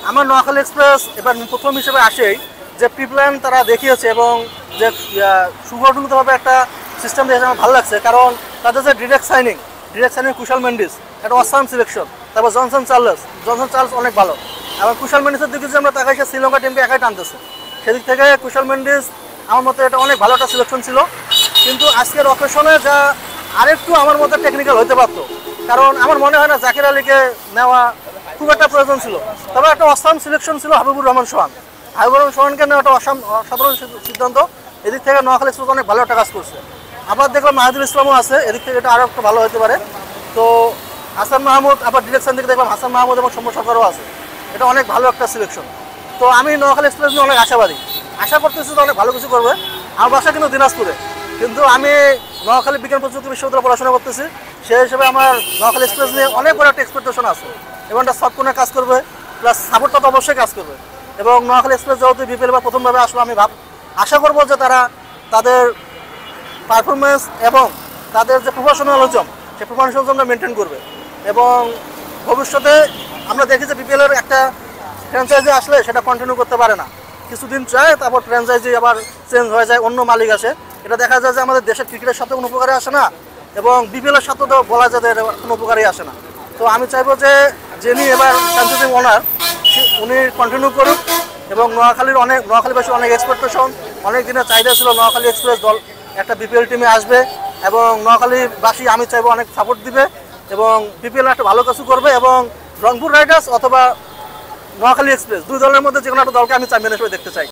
আমার নোয়াখালী এক্সপ্রেস এবার প্রথম হিসেবে আসেই যে প্রি প্ল্যান তারা দেখিয়েছে এবং যে সুগঠনগতভাবে একটা সিস্টেম দিয়েছে আমার ভালো লাগছে। কারণ তাদের যে ডিরেক্ট সাইনিং কুশাল মেন্ডিস একটা অসাম সিলেকশন, তারপর জনসন চার্লস অনেক ভালো। এবং কুশাল মেন্ডিসের দিকে যে আমরা তাকাই সে শ্রীলঙ্কা টিমকে একাই টানতেছে, সেদিক থেকে কুশাল মেন্ডিস আমার মতে এটা অনেক ভালো একটা সিলেকশন ছিল। কিন্তু আজকের অকেশনে যা আরেকটু আমার মতে টেকনিক্যাল হতে পারতো, কারণ আমার মনে হয় না জাকির আলীকে নেওয়া খুব একটা প্রয়োজন ছিল। তবে একটা অসাম সিলেকশন ছিল হাবিবুর রহমান সোহানকে নেওয়া একটা অসাধারণ সিদ্ধান্ত। এদিক থেকে নোয়াখালী এক্সপ্রেস অনেক ভালো একটা কাজ করছে। আবার দেখলাম মাহাদুল ইসলামও আছে, এদিক থেকে এটা আরও একটু ভালো হতে পারে। তো হাসান মাহমুদ, আবার ডিরেকশন থেকে দেখলাম হাসান মাহমুদ এবং সৌম্য সরকারও আছে, এটা অনেক ভালো একটা সিলেকশন। তো আমি নোয়াখালী এক্সপ্রেস নিয়ে অনেক আশাবাদী, আশা করতেছি তো অনেক ভালো কিছু করবে। আমার বাসা কিন্তু দিনাজপুরে, কিন্তু আমি নোয়াখালী বিজ্ঞান প্রযুক্তি বিশ্ববিদ্যালয়ে পড়াশোনা করতেছি, সেই হিসেবে আমার নোয়াখালী এক্সপ্রেস নিয়ে অনেক বড় একটা এক্সপেকটেশন আছে এবং এটা সব কোনো কাজ করবে, প্লাস সাপোর্টটা তো অবশ্যই কাজ করবে। এবং নোয়াখালী এক্সপ্রেস যেহেতু বিপিএল বা প্রথমভাবে আসলে আমি আশা করবো যে তারা তাদের পারফরমেন্স এবং তাদের যে প্রফেশনালিজম সেই প্রফেশনালিজমটা মেনটেন করবে। এবং ভবিষ্যতে আমরা দেখি যে বিপিএলের একটা ফ্র্যাঞ্চাইজি আসলে সেটা কন্টিনিউ করতে পারে না, কিছুদিন চায় তারপর ফ্র্যাঞ্চাইজি আবার চেঞ্জ হয়ে যায়, অন্য মালিক আসে। এটা দেখা যায় যে আমাদের দেশের ক্রিকেটের সাথে কোনো উপকারে আসে না এবং বিপিএলের সাথে তো বলা যায় যে কোনো উপকারই আসে না। তো আমি চাইবো যে যিনি এবার ফ্র্যাঞ্চাইজি ওনার উনি কন্টিনিউ করুক। এবং নোয়াখালীবাসী অনেক এক্সপেকটেশন, অনেক দিনের চাহিদা ছিল নোয়াখালী এক্সপ্রেস দল একটা বিপিএল টিমে আসবে এবং নোয়াখালীবাসী আমি চাইবো অনেক সাপোর্ট দিবে এবং বিপিএল একটা ভালো কিছু করবে এবং রংপুর রাইডার্স অথবা নোয়াখালী এক্সপ্রেস দুই দলের মধ্যে যে কোনো একটা দলকে আমি চ্যাম্পিয়ন হিসেবে দেখতে চাই।